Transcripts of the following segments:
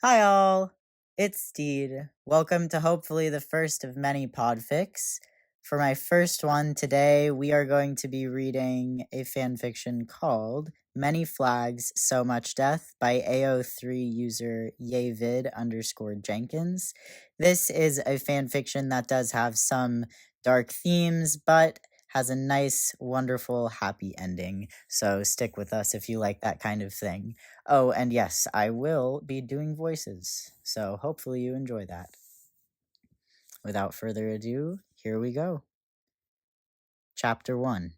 Hi all, it's Stede. Welcome to hopefully the first of many podfics. For my first one today, we are going to be reading a fanfiction called Many Flags, So Much Death by AO3 user Yavid_Jenkins. This is a fanfiction that does have some dark themes, but has a nice, wonderful, happy ending. So stick with us if you like that kind of thing. Oh, and yes, I will be doing voices, so hopefully you enjoy that. Without further ado, here we go. Chapter 1.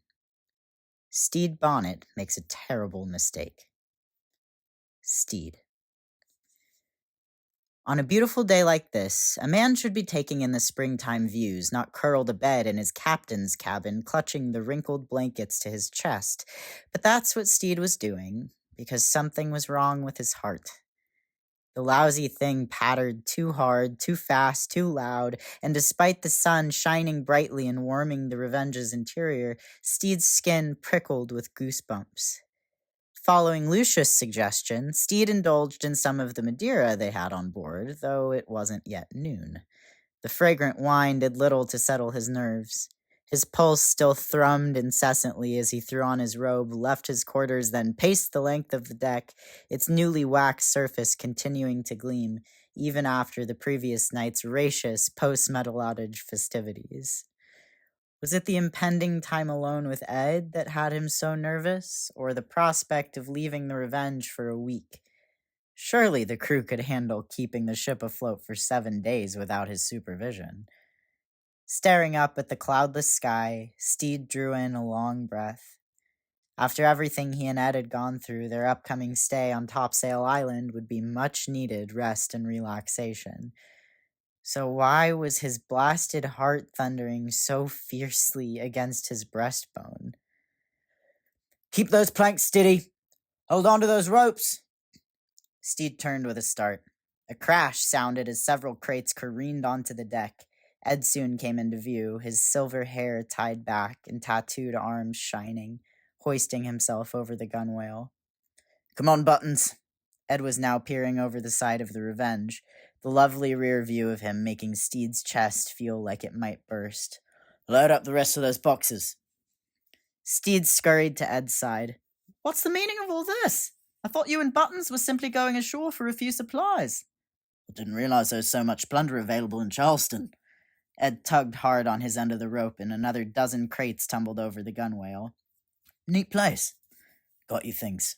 Stede Bonnet makes a terrible mistake. Stede. On a beautiful day like this, a man should be taking in the springtime views, not curled abed in his captain's cabin, clutching the wrinkled blankets to his chest. But that's what Stede was doing, because something was wrong with his heart. The lousy thing pattered too hard, too fast, too loud, and despite the sun shining brightly and warming the Revenge's interior, Stede's skin prickled with goosebumps. Following Lucius' suggestion, Stede indulged in some of the Madeira they had on board, though it wasn't yet noon. The fragrant wine did little to settle his nerves. His pulse still thrummed incessantly as he threw on his robe, left his quarters, then paced the length of the deck, its newly waxed surface continuing to gleam, even after the previous night's racious post-metal outage festivities. Was it the impending time alone with Ed that had him so nervous, or the prospect of leaving the Revenge for a week? Surely the crew could handle keeping the ship afloat for 7 days without his supervision. Staring up at the cloudless sky, Stede drew in a long breath. After everything he and Ed had gone through, their upcoming stay on Topsail Island would be much needed rest and relaxation. So why was his blasted heart thundering so fiercely against his breastbone? "Keep those planks steady! Hold on to those ropes!" Stede turned with a start. A crash sounded as several crates careened onto the deck. Ed soon came into view, his silver hair tied back and tattooed arms shining, hoisting himself over the gunwale. "Come on, Buttons!" Ed was now peering over the side of the Revenge, the lovely rear view of him making Stede's chest feel like it might burst. "Load up the rest of those boxes." Stede scurried to Ed's side. "What's the meaning of all this? I thought you and Buttons were simply going ashore for a few supplies." "I didn't realize there was so much plunder available in Charleston." Ed tugged hard on his end of the rope, and another dozen crates tumbled over the gunwale. "Neat place. Got you things."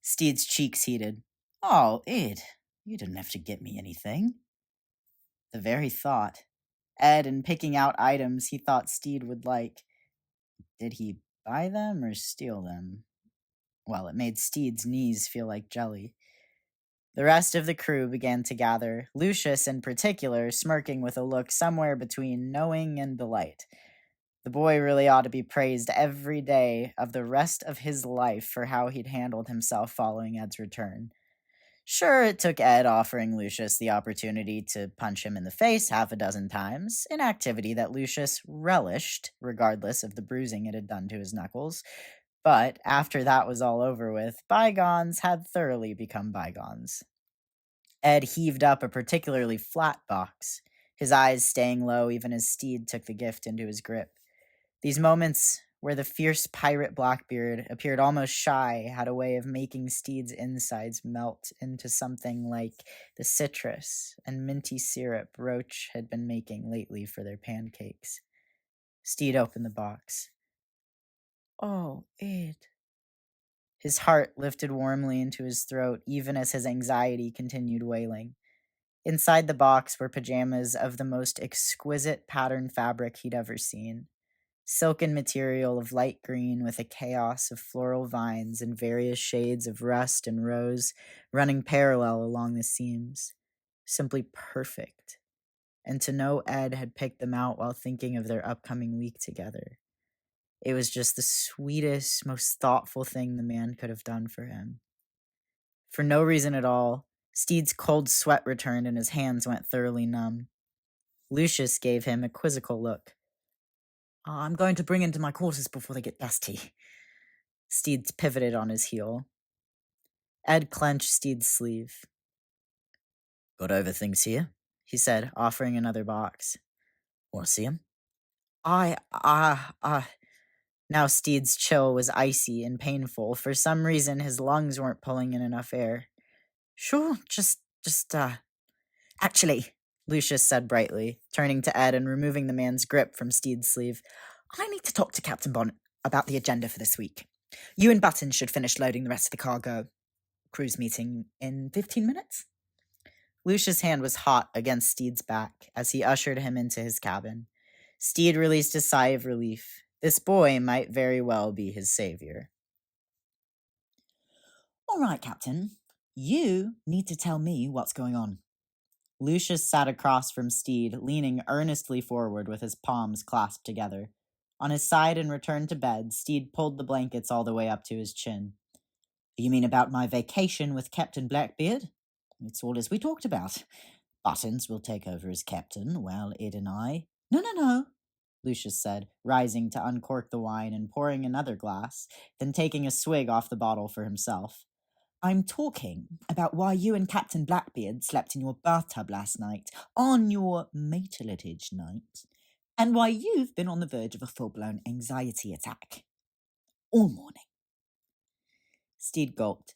Stede's cheeks heated. "Oh, Ed, you didn't have to get me anything." The very thought. Ed, in picking out items he thought Stede would like. Did he buy them or steal them? Well, it made Stede's knees feel like jelly. The rest of the crew began to gather, Lucius in particular smirking with a look somewhere between knowing and delight. The boy really ought to be praised every day of the rest of his life for how he'd handled himself following Ed's return. Sure, it took Ed offering Lucius the opportunity to punch him in the face half a dozen times, an activity that Lucius relished, regardless of the bruising it had done to his knuckles. But after that was all over with, bygones had thoroughly become bygones. Ed heaved up a particularly flat box, his eyes staying low even as Stede took the gift into his grip. These moments where the fierce pirate Blackbeard appeared almost shy had a way of making Stede's insides melt into something like the citrus and minty syrup Roach had been making lately for their pancakes. Stede opened the box. "Oh, Ed." His heart lifted warmly into his throat even as his anxiety continued wailing. Inside the box were pajamas of the most exquisite pattern fabric he'd ever seen. Silken material of light green with a chaos of floral vines and various shades of rust and rose running parallel along the seams. Simply perfect. And to know Ed had picked them out while thinking of their upcoming week together. It was just the sweetest, most thoughtful thing the man could have done for him. For no reason at all, Stede's cold sweat returned and his hands went thoroughly numb. Lucius gave him a quizzical look. "I'm going to bring into my quarters before they get dusty." Stede pivoted on his heel. Ed clenched Stede's sleeve. Got over things here, he said, offering another box. Want to see him? Now Stede's chill was icy and painful. For some reason, his lungs weren't pulling in enough air. Sure, Actually, Lucius said brightly, turning to Ed and removing the man's grip from Stede's sleeve. I need to talk to Captain Bonnet about the agenda for this week. You and Buttons should finish loading the rest of the cargo. Cruise meeting in 15 minutes? Lucius' hand was hot against Stede's back as he ushered him into his cabin. Stede released a sigh of relief. This boy might very well be his savior. All right, Captain. You need to tell me what's going on. Lucius sat across from Stede, leaning earnestly forward with his palms clasped together. On his side and returned to bed, Stede pulled the blankets all the way up to his chin. You mean about my vacation with Captain Blackbeard? It's all as we talked about. Buttons will take over as captain, while Ed and I... No, Lucius said, rising to uncork the wine and pouring another glass, then taking a swig off the bottle for himself. I'm talking about why you and Captain Blackbeard slept in your bathtub last night, on your matelettage night, and why you've been on the verge of a full-blown anxiety attack. All morning. Stede gulped.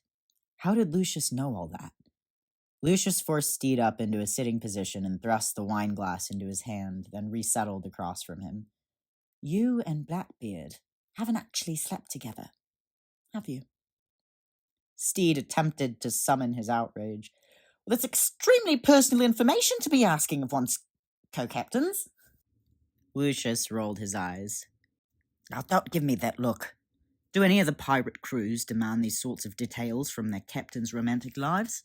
How did Lucius know all that? Lucius forced Stede up into a sitting position and thrust the wine glass into his hand, then resettled across from him. You and Blackbeard haven't actually slept together, have you? Stede attempted to summon his outrage. Well, that's extremely personal information to be asking of one's co-captains. Lucius rolled his eyes. Now, don't give me that look. Do any of the pirate crews demand these sorts of details from their captains' romantic lives?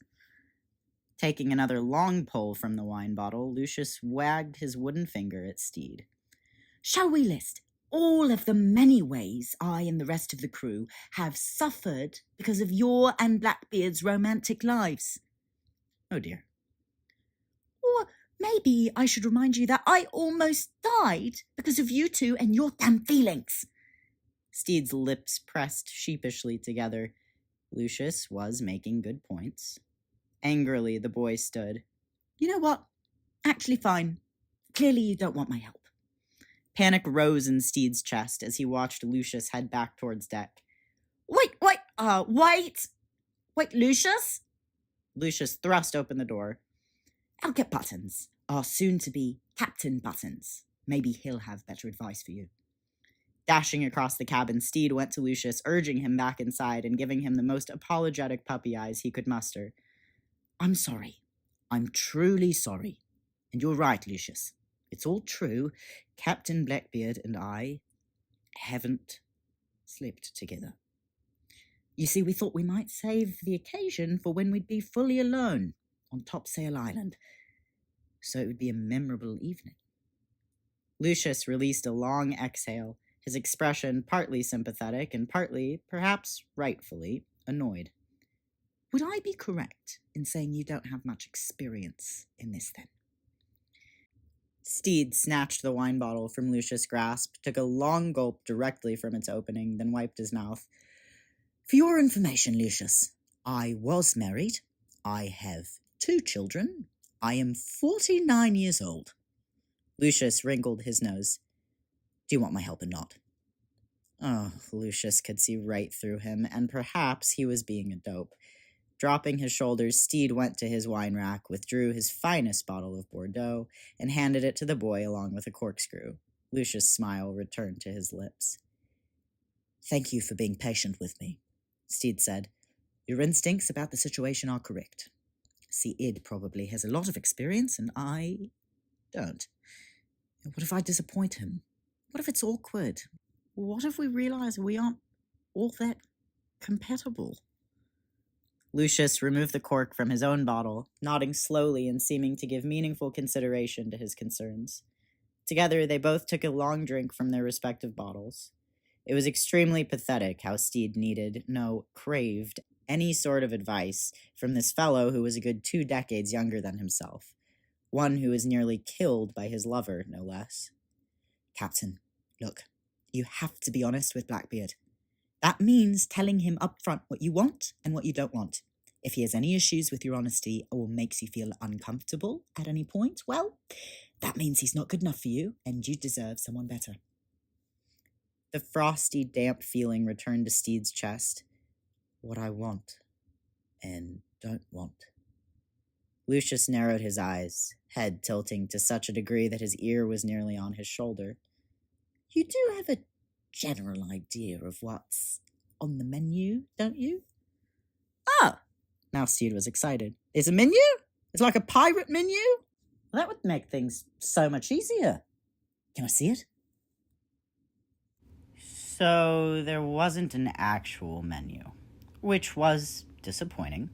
Taking another long pull from the wine bottle, Lucius wagged his wooden finger at Stede. Shall we list all of the many ways I and the rest of the crew have suffered because of your and Blackbeard's romantic lives? Oh dear. Or maybe I should remind you that I almost died because of you two and your damn feelings. Stede's lips pressed sheepishly together. Lucius was making good points. Angrily, the boy stood. You know what? Actually fine. Clearly you don't want my help. Panic rose in Stede's chest as he watched Lucius head back towards deck. Wait, Lucius? Lucius thrust open the door. I'll get Buttons, our soon-to-be Captain Buttons. Maybe he'll have better advice for you. Dashing across the cabin, Stede went to Lucius, urging him back inside and giving him the most apologetic puppy eyes he could muster. I'm sorry. I'm truly sorry. And you're right, Lucius. It's all true. Captain Blackbeard and I haven't slept together. You see, we thought we might save the occasion for when we'd be fully alone on Topsail Island, so it would be a memorable evening. Lucius released a long exhale, his expression partly sympathetic and partly, perhaps rightfully, annoyed. Would I be correct in saying you don't have much experience in this, then? Stede snatched the wine bottle from Lucius' grasp, took a long gulp directly from its opening, then wiped his mouth. For your information, Lucius, I was married. I have 2 children. I am 49 years old. Lucius wrinkled his nose. Do you want my help or not? Oh, Lucius could see right through him, and perhaps he was being a dope. Dropping his shoulders, Stede went to his wine rack, withdrew his finest bottle of Bordeaux, and handed it to the boy along with a corkscrew. Lucius' smile returned to his lips. Thank you for being patient with me, Stede said. Your instincts about the situation are correct. See, Ed probably has a lot of experience, and I don't. What if I disappoint him? What if it's awkward? What if we realize we aren't all that compatible? Lucius removed the cork from his own bottle, nodding slowly and seeming to give meaningful consideration to his concerns. Together, they both took a long drink from their respective bottles. It was extremely pathetic how Stede needed, no, craved, any sort of advice from this fellow who was a good 2 decades younger than himself. One who was nearly killed by his lover, no less. Captain, look, you have to be honest with Blackbeard. That means telling him up front what you want and what you don't want. If he has any issues with your honesty or makes you feel uncomfortable at any point, well, that means he's not good enough for you and you deserve someone better. The frosty, damp feeling returned to Stede's chest. What I want and don't want. Lucius narrowed his eyes, head tilting to such a degree that his ear was nearly on his shoulder. You do have a general idea of what's on the menu, don't you? Ah! Now Stede was excited. It's a menu? It's like a pirate menu? Well, that would make things so much easier. Can I see it? So there wasn't an actual menu, which was disappointing.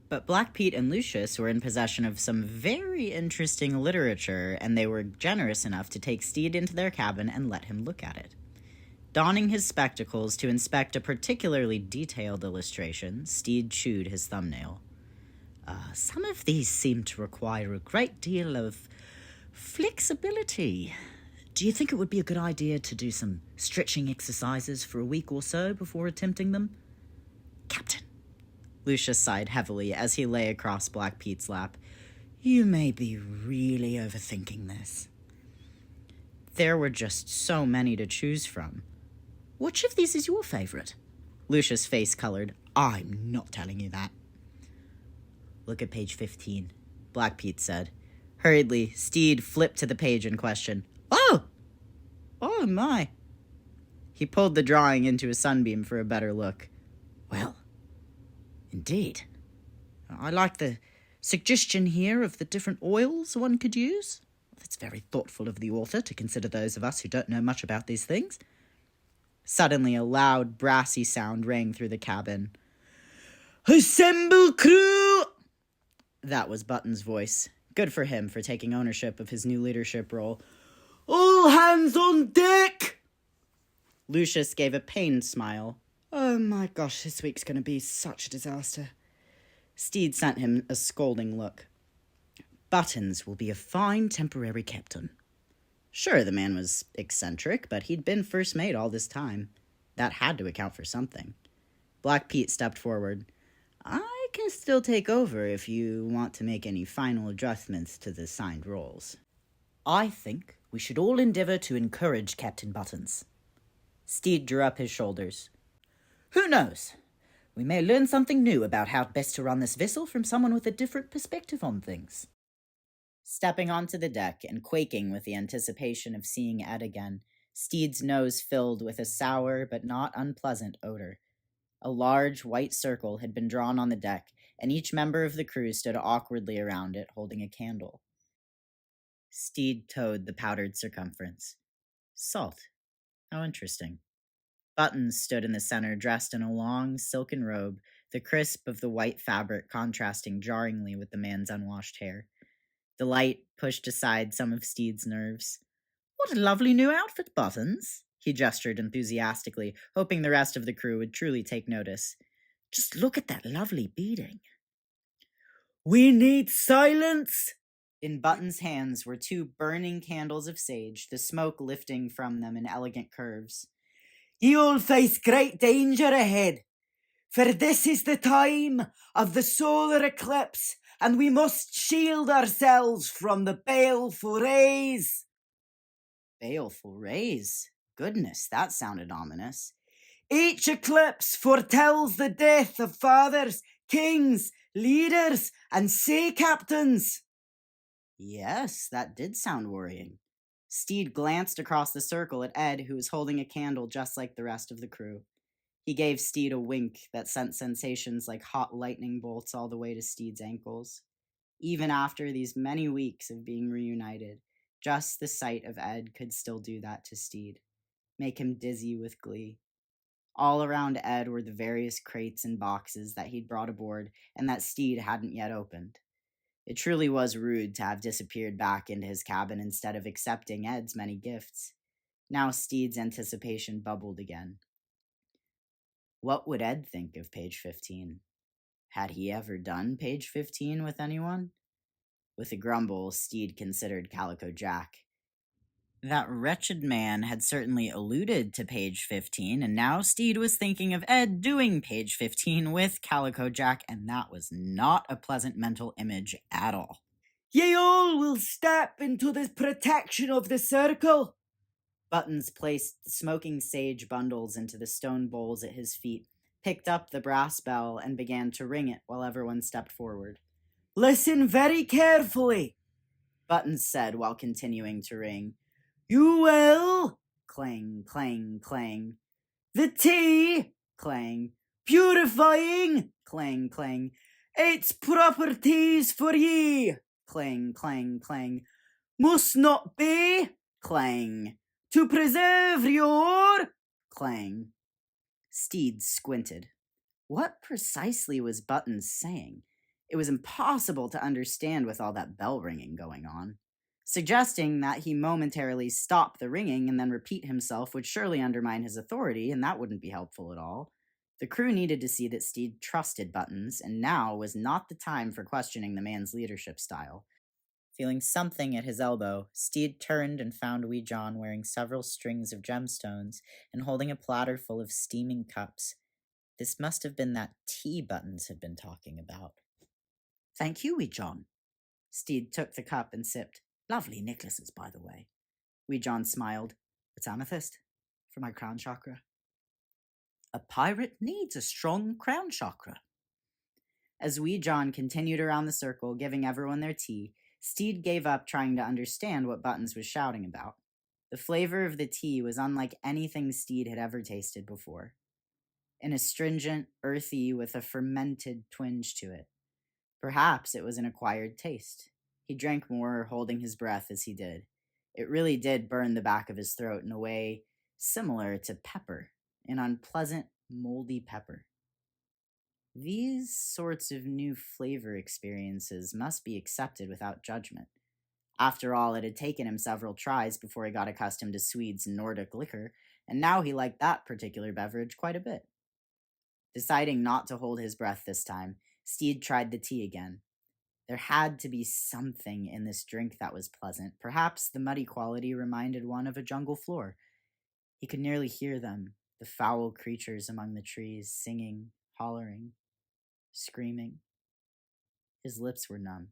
But Black Pete and Lucius were in possession of some very interesting literature, and they were generous enough to take Stede into their cabin and let him look at it. Donning his spectacles to inspect a particularly detailed illustration, Stede chewed his thumbnail. Some of these seem to require a great deal of flexibility. Do you think it would be a good idea to do some stretching exercises for a week or so before attempting them? Captain, Lucius sighed heavily as he lay across Black Pete's lap. You may be really overthinking this. There were just so many to choose from. Which of these is your favorite? Lucius' face colored. I'm not telling you that. Look at page 15, Black Pete said. Hurriedly, Stede flipped to the page in question. Oh! Oh, my. He pulled the drawing into a sunbeam for a better look. Well, indeed. I like the suggestion here of the different oils one could use. That's very thoughtful of the author to consider those of us who don't know much about these things. Suddenly, a loud, brassy sound rang through the cabin. Assemble, crew! That was Button's voice. Good for him for taking ownership of his new leadership role. All hands on deck! Lucius gave a pained smile. Oh my gosh, this week's going to be such a disaster. Stede sent him a scolding look. Buttons will be a fine temporary captain. Sure, the man was eccentric, but he'd been first mate all this time. That had to account for something. Black Pete stepped forward. I can still take over if you want to make any final adjustments to the assigned roles. I think we should all endeavor to encourage Captain Buttons. Stede drew up his shoulders. Who knows? We may learn something new about how best to run this vessel from someone with a different perspective on things. Stepping onto the deck and quaking with the anticipation of seeing Ed again, Stede's nose filled with a sour but not unpleasant odor. A large white circle had been drawn on the deck, and each member of the crew stood awkwardly around it, holding a candle. Stede toed the powdered circumference. Salt. How interesting. Buttons stood in the center, dressed in a long, silken robe, the crisp of the white fabric contrasting jarringly with the man's unwashed hair. The light pushed aside some of Stede's nerves. What a lovely new outfit, Buttons! He gestured enthusiastically, hoping the rest of the crew would truly take notice. Just look at that lovely beading. We need silence! In Button's hands were two burning candles of sage, the smoke lifting from them in elegant curves. You'll face great danger ahead, for this is the time of the solar eclipse, and we must shield ourselves from the baleful rays. Baleful rays? Goodness, that sounded ominous. Each eclipse foretells the death of fathers, kings, leaders, and sea captains. Yes, that did sound worrying. Stede glanced across the circle at Ed, who was holding a candle just like the rest of the crew. He gave Stede a wink that sent sensations like hot lightning bolts all the way to Stede's ankles. Even after these many weeks of being reunited, just the sight of Ed could still do that to Stede, make him dizzy with glee. All around Ed were the various crates and boxes that he'd brought aboard and that Stede hadn't yet opened. It truly was rude to have disappeared back into his cabin instead of accepting Ed's many gifts. Now Stede's anticipation bubbled again. What would Ed think of page 15? Had he ever done page 15 with anyone? With a grumble, Stede considered Calico Jack. That wretched man had certainly alluded to page 15, and now Stede was thinking of Ed doing page 15 with Calico Jack, and that was not a pleasant mental image at all. Ye all will step into the protection of the circle. Buttons placed the smoking sage bundles into the stone bowls at his feet, picked up the brass bell, and began to ring it while everyone stepped forward. Listen very carefully, Buttons said while continuing to ring. You will, Clang, clang, clang. the tea, Clang, purifying clang, clang. its properties for ye, Clang, clang, clang. must not be Clang, to preserve your. clang. Stede squinted. What precisely was Buttons saying? It was impossible to understand with all that bell ringing going on. Suggesting that he momentarily stop the ringing and then repeat himself would surely undermine his authority, and that wouldn't be helpful at all. The crew needed to see that Stede trusted Buttons, and now was not the time for questioning the man's leadership style. Feeling something at his elbow, Stede turned and found Wee John wearing several strings of gemstones and holding a platter full of steaming cups. This must have been that tea Buttons had been talking about. Thank you, Wee John. Stede took the cup and sipped. Lovely necklaces, by the way. Wee John smiled. It's amethyst, for my crown chakra. A pirate needs a strong crown chakra. As Wee John continued around the circle, giving everyone their tea, Stede gave up trying to understand what Buttons was shouting about. The flavor of the tea was unlike anything Stede had ever tasted before. An astringent, earthy, with a fermented twinge to it. Perhaps it was an acquired taste. He drank more, holding his breath as he did. It really did burn the back of his throat in a way similar to pepper, an unpleasant, moldy pepper. These sorts of new flavor experiences must be accepted without judgment. After all, it had taken him several tries before he got accustomed to Swede's Nordic liquor, and now he liked that particular beverage quite a bit. Deciding not to hold his breath this time, Stede tried the tea again. There had to be something in this drink that was pleasant. Perhaps the muddy quality reminded one of a jungle floor. He could nearly hear them, the foul creatures among the trees, singing, hollering, screaming. His lips were numb.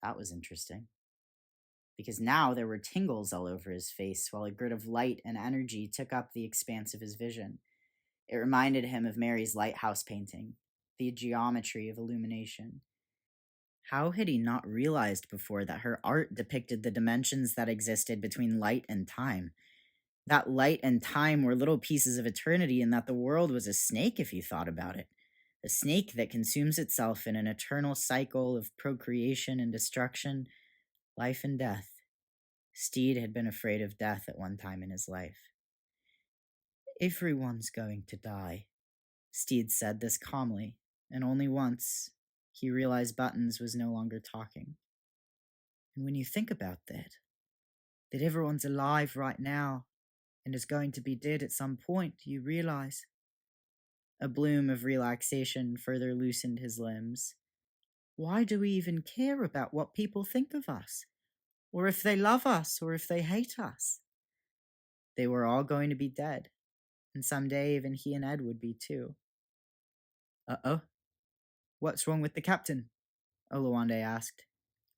That was interesting. Because now there were tingles all over his face, while a grid of light and energy took up the expanse of his vision. It reminded him of Mary's lighthouse painting, the geometry of illumination. How had he not realized before that her art depicted the dimensions that existed between light and time? That light and time were little pieces of eternity, and that the world was a snake if you thought about it. A snake that consumes itself in an eternal cycle of procreation and destruction, life and death. Stede had been afraid of death at one time in his life. Everyone's going to die, Stede said this calmly, and only once he realized Buttons was no longer talking. And when you think about that everyone's alive right now and is going to be dead at some point, you realize. A bloom of relaxation further loosened his limbs. Why do we even care about what people think of us? Or if they love us, or if they hate us? They were all going to be dead, and someday even he and Ed would be too. Uh-oh. What's wrong with the captain? Oluwande asked.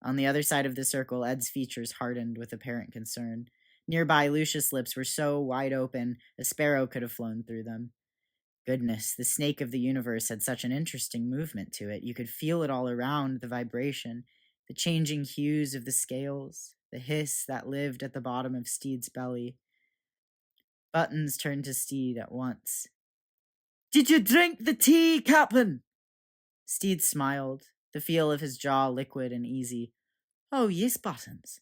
On the other side of the circle, Ed's features hardened with apparent concern. Nearby, Lucius' lips were so wide open, a sparrow could have flown through them. Goodness, the snake of the universe had such an interesting movement to it. You could feel it all around, the vibration, the changing hues of the scales, the hiss that lived at the bottom of Stede's belly. Buttons turned to Stede at once. Did you drink the tea, Captain? Stede smiled, the feel of his jaw liquid and easy. Oh, yes, Buttons.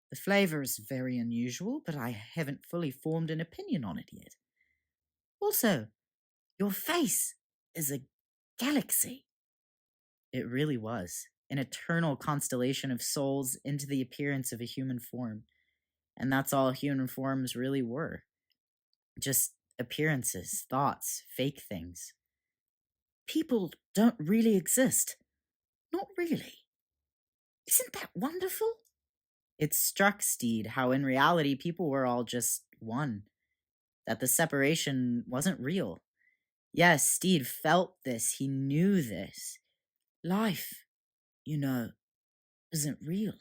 The flavor is very unusual, but I haven't fully formed an opinion on it yet. Also, your face is a galaxy. It really was, an eternal constellation of souls into the appearance of a human form. And that's all human forms really were. Just appearances, thoughts, fake things. People don't really exist. Not really. Isn't that wonderful? It struck Stede how in reality people were all just one, that the separation wasn't real. Yes, Stede felt this, he knew this. Life, you know, isn't real.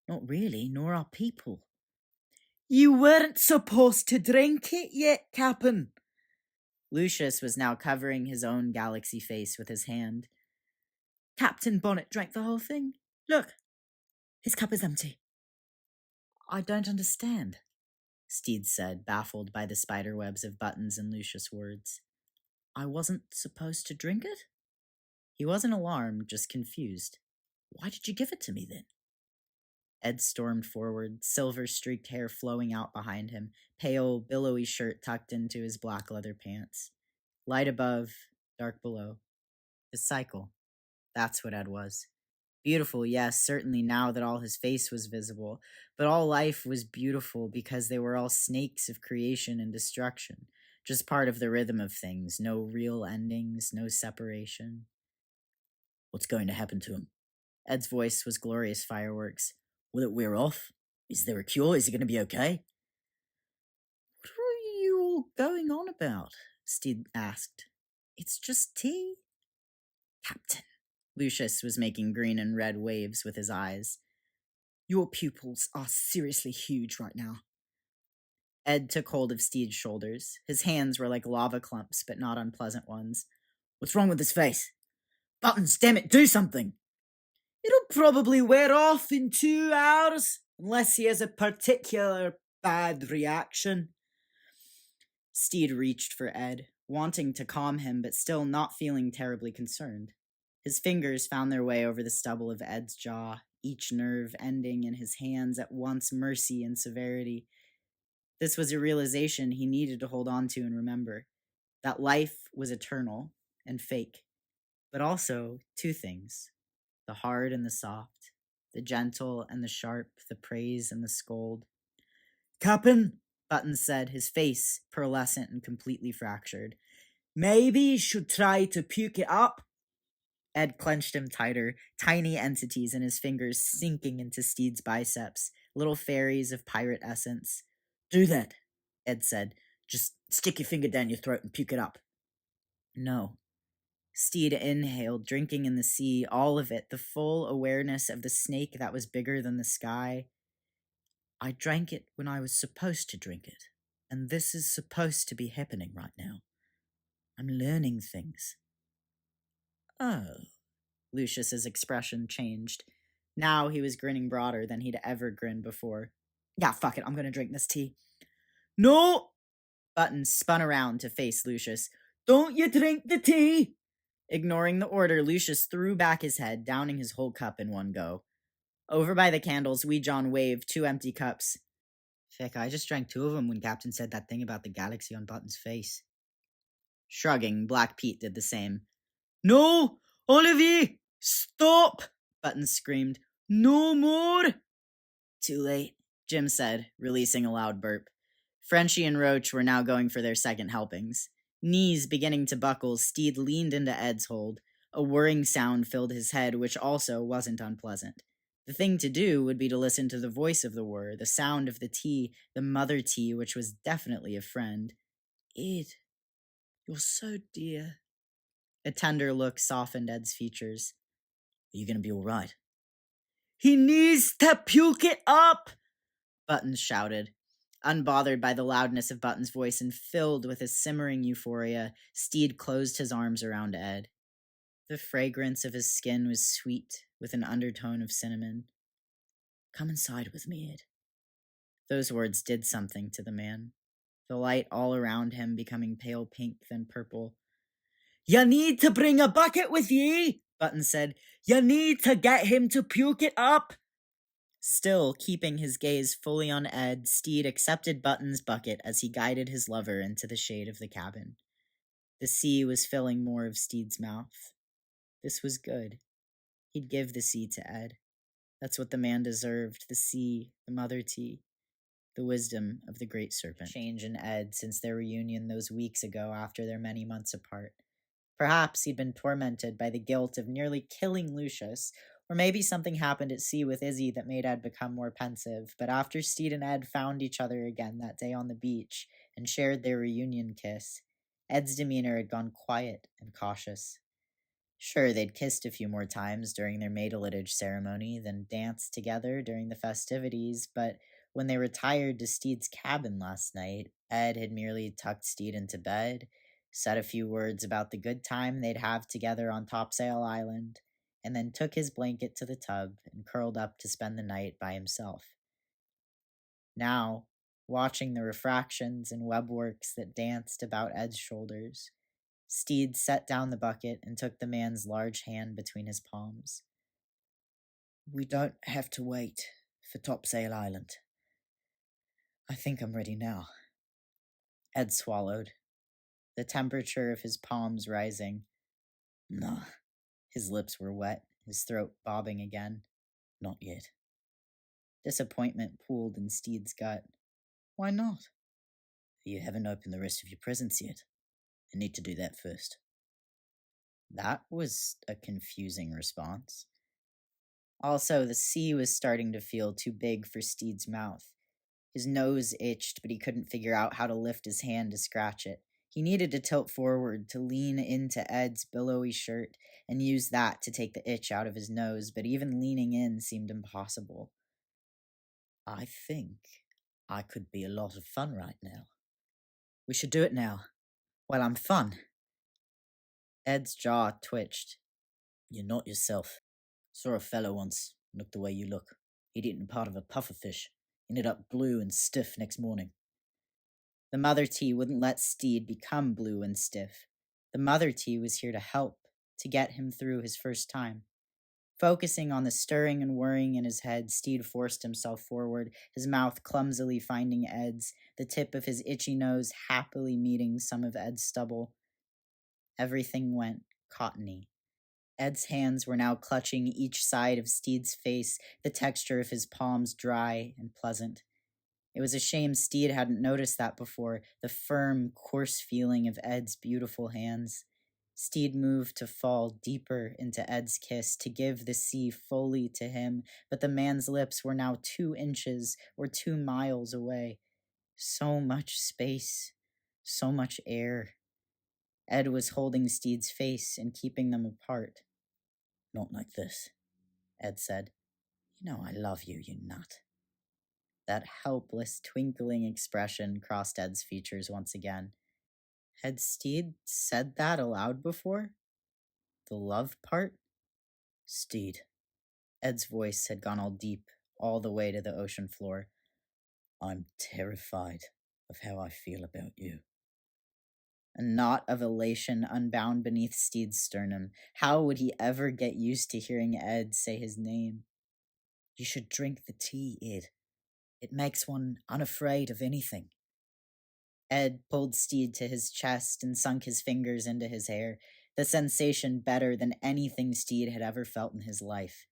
Not really, nor are people. You weren't supposed to drink it yet, Cap'n. Lucius was now covering his own galaxy face with his hand. Captain Bonnet drank the whole thing. Look, his cup is empty. I don't understand, Stede said, baffled by the spiderwebs of Buttons and Lucius' words. I wasn't supposed to drink it? He wasn't alarmed, just confused. Why did you give it to me then? Ed stormed forward, silver-streaked hair flowing out behind him, pale, billowy shirt tucked into his black leather pants. Light above, dark below. His cycle. That's what Ed was. Beautiful, yes, certainly now that all his face was visible, but all life was beautiful because they were all snakes of creation and destruction, just part of the rhythm of things, no real endings, no separation. What's going to happen to him? Ed's voice was glorious fireworks. Will it wear off? Is there a cure? Is he going to be okay? What are you all going on about? Stede asked. It's just tea. Captain. Lucius was making green and red waves with his eyes. Your pupils are seriously huge right now. Ed took hold of Stede's shoulders. His hands were like lava clumps, but not unpleasant ones. What's wrong with his face? Buttons, damn it, do something! It'll probably wear off in 2 hours, unless he has a particular bad reaction. Stede reached for Ed, wanting to calm him, but still not feeling terribly concerned. His fingers found their way over the stubble of Ed's jaw, each nerve ending in his hands at once mercy and severity. This was a realization he needed to hold on to and remember, that life was eternal and fake, but also two things, the hard and the soft, the gentle and the sharp, the praise and the scold. Cap'n, Buttons said, his face pearlescent and completely fractured. Maybe you should try to puke it up. Ed clenched him tighter, tiny entities in his fingers sinking into Stede's biceps, little fairies of pirate essence. Do that, Ed said. Just stick your finger down your throat and puke it up. No. Stede inhaled, drinking in the sea, all of it, the full awareness of the snake that was bigger than the sky. I drank it when I was supposed to drink it, and this is supposed to be happening right now. I'm learning things. Oh. Lucius's expression changed. Now he was grinning broader than he'd ever grinned before. Yeah, fuck it, I'm gonna drink this tea. No! Buttons spun around to face Lucius. Don't you drink the tea! Ignoring the order, Lucius threw back his head, downing his whole cup in one go. Over by the candles, Wee John waved 2 empty cups. Fic, I just drank 2 of them when Captain said that thing about the galaxy on Button's face. Shrugging, Black Pete did the same. No! Olivier! Stop! Buttons screamed. No more! Too late, Jim said, releasing a loud burp. Frenchie and Roach were now going for their second helpings. Knees beginning to buckle, Stede leaned into Ed's hold. A whirring sound filled his head, which also wasn't unpleasant. The thing to do would be to listen to the voice of the whir, the sound of the tea, the mother tea, which was definitely a friend. Ed, you're so dear. A tender look softened Ed's features. Are you going to be all right? He needs to puke it up! Buttons shouted. Unbothered by the loudness of Button's voice and filled with a simmering euphoria, Stede closed his arms around Ed. The fragrance of his skin was sweet, with an undertone of cinnamon. Come inside with me, Ed. Those words did something to the man, the light all around him becoming pale pink, then purple. You need to bring a bucket with ye, Button said. You need to get him to puke it up. Still keeping his gaze fully on Ed, Stede accepted Button's bucket as he guided his lover into the shade of the cabin. The sea was filling more of Stede's mouth. This was good. He'd give the sea to Ed. That's what the man deserved, the sea, the mother tea, the wisdom of the great serpent. Change in Ed since their reunion those weeks ago after their many months apart. Perhaps he'd been tormented by the guilt of nearly killing Lucius, Or maybe something happened at sea with Izzy that made Ed become more pensive, but after Stede and Ed found each other again that day on the beach and shared their reunion kiss, Ed's demeanor had gone quiet and cautious. Sure, they'd kissed a few more times during their matelatage ceremony, then danced together during the festivities, but when they retired to Stede's cabin last night, Ed had merely tucked Stede into bed, said a few words about the good time they'd have together on Topsail Island, and then took his blanket to the tub and curled up to spend the night by himself. Now, watching the refractions and webworks that danced about Ed's shoulders, Stede set down the bucket and took the man's large hand between his palms. We don't have to wait for Topsail Island. I think I'm ready now. Ed swallowed, the temperature of his palms rising. No. His lips were wet, his throat bobbing again. Not yet. Disappointment pooled in Stede's gut. Why not? You haven't opened the rest of your presents yet. I need to do that first. That was a confusing response. Also, the sea was starting to feel too big for Stede's mouth. His nose itched, but he couldn't figure out how to lift his hand to scratch it. He needed to tilt forward to lean into Ed's billowy shirt and use that to take the itch out of his nose, but even leaning in seemed impossible. I think I could be a lot of fun right now. We should do it now, while I'm fun. Ed's jaw twitched. You're not yourself. Saw a fellow once, looked the way you look. He'd eaten part of a pufferfish, ended up blue and stiff next morning. The mother tea wouldn't let Stede become blue and stiff. The mother tea was here to help, to get him through his first time. Focusing on the stirring and whirring in his head, Stede forced himself forward, his mouth clumsily finding Ed's, the tip of his itchy nose happily meeting some of Ed's stubble. Everything went cottony. Ed's hands were now clutching each side of Stede's face, the texture of his palms dry and pleasant. It was a shame Stede hadn't noticed that before, the firm, coarse feeling of Ed's beautiful hands. Stede moved to fall deeper into Ed's kiss, to give the sea fully to him, but the man's lips were now 2 inches or 2 miles away. So much space, so much air. Ed was holding Stede's face and keeping them apart. Not like this, Ed said. You know I love you, you nut. That helpless, twinkling expression crossed Ed's features once again. Had Stede said that aloud before? The love part? Stede. Ed's voice had gone all deep, all the way to the ocean floor. I'm terrified of how I feel about you. A knot of elation unbound beneath Stede's sternum. How would he ever get used to hearing Ed say his name? You should drink the tea, Ed. It makes one unafraid of anything. Ed pulled Stede to his chest and sunk his fingers into his hair, the sensation better than anything Stede had ever felt in his life.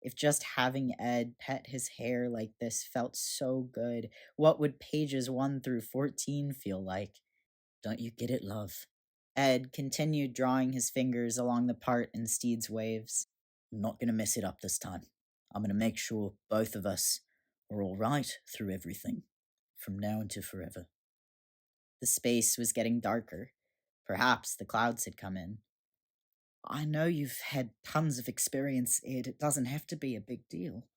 If just having Ed pet his hair like this felt so good, what would pages 1 through 14 feel like? Don't you get it, love? Ed continued drawing his fingers along the part in Stede's waves. I'm not going to mess it up this time. I'm going to make sure both of us are all right through everything, from now until forever. The space was getting darker. Perhaps the clouds had come in. I know you've had tons of experience, Ed. It doesn't have to be a big deal.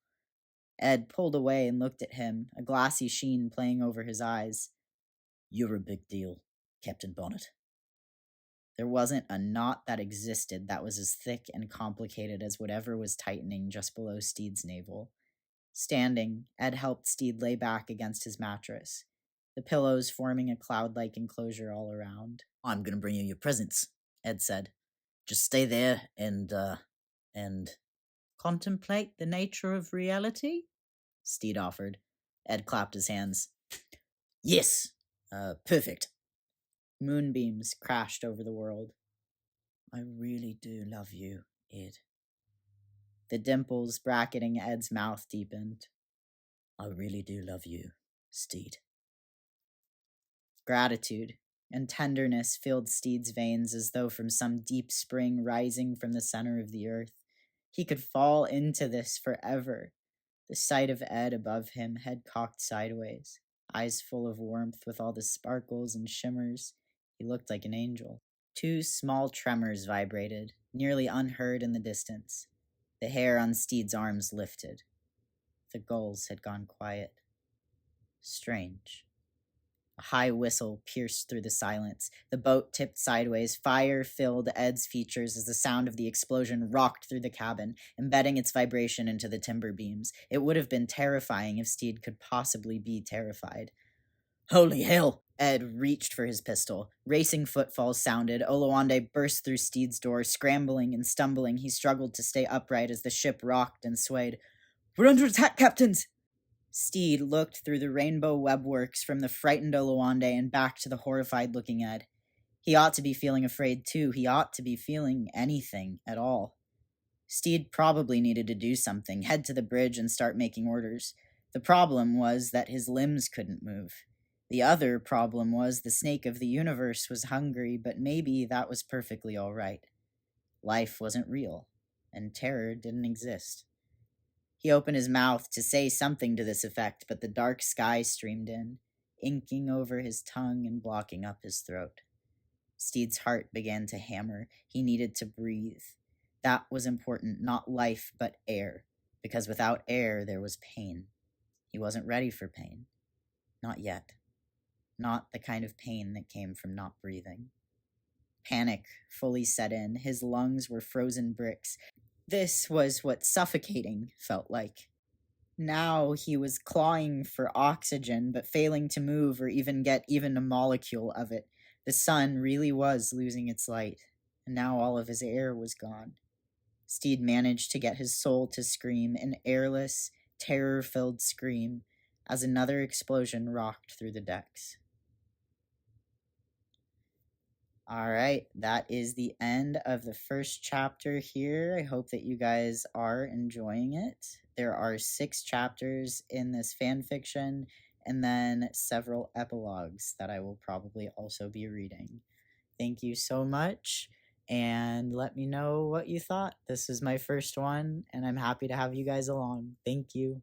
Ed pulled away and looked at him, a glassy sheen playing over his eyes. You're a big deal, Captain Bonnet. There wasn't a knot that existed that was as thick and complicated as whatever was tightening just below Stede's navel. Standing, Ed helped Stede lay back against his mattress, the pillows forming a cloud-like enclosure all around. I'm going to bring you your presents, Ed said. Just stay there and contemplate the nature of reality? Stede offered. Ed clapped his hands. Yes, perfect. Moonbeams crashed over the world. I really do love you, Ed. The dimples bracketing Ed's mouth deepened. I really do love you, Stede. Gratitude and tenderness filled Stede's veins as though from some deep spring rising from the center of the earth. He could fall into this forever. The sight of Ed above him, head cocked sideways, eyes full of warmth with all the sparkles and shimmers. He looked like an angel. 2 small tremors vibrated, nearly unheard in the distance. The hair on Stede's arms lifted. The gulls had gone quiet. Strange. A high whistle pierced through the silence. The boat tipped sideways. Fire filled Ed's features as the sound of the explosion rocked through the cabin, embedding its vibration into the timber beams. It would have been terrifying if Stede could possibly be terrified. Holy hell! Ed reached for his pistol. Racing footfalls sounded. Oluwande burst through Stede's door. Scrambling and stumbling, he struggled to stay upright as the ship rocked and swayed. We're under attack, captains! Stede looked through the rainbow webworks from the frightened Oluwande and back to the horrified-looking Ed. He ought to be feeling afraid, too. He ought to be feeling anything at all. Stede probably needed to do something, head to the bridge and start making orders. The problem was that his limbs couldn't move. The other problem was the snake of the universe was hungry, but maybe that was perfectly all right. Life wasn't real, and terror didn't exist. He opened his mouth to say something to this effect, but the dark sky streamed in, inking over his tongue and blocking up his throat. Stede's heart began to hammer. He needed to breathe. That was important, not life, but air, because without air there was pain. He wasn't ready for pain. Not yet. Not the kind of pain that came from not breathing. Panic fully set in. His lungs were frozen bricks. This was what suffocating felt like. Now he was clawing for oxygen, but failing to move or even get even a molecule of it. The sun really was losing its light, and now all of his air was gone. Stede managed to get his soul to scream, an airless, terror-filled scream, as another explosion rocked through the decks. All right, that is the end of the first chapter here. I hope that you guys are enjoying it. There are 6 chapters in this fan fiction, and then several epilogues that I will probably also be reading. Thank you so much, and let me know what you thought. This is my first one, and I'm happy to have you guys along. Thank you.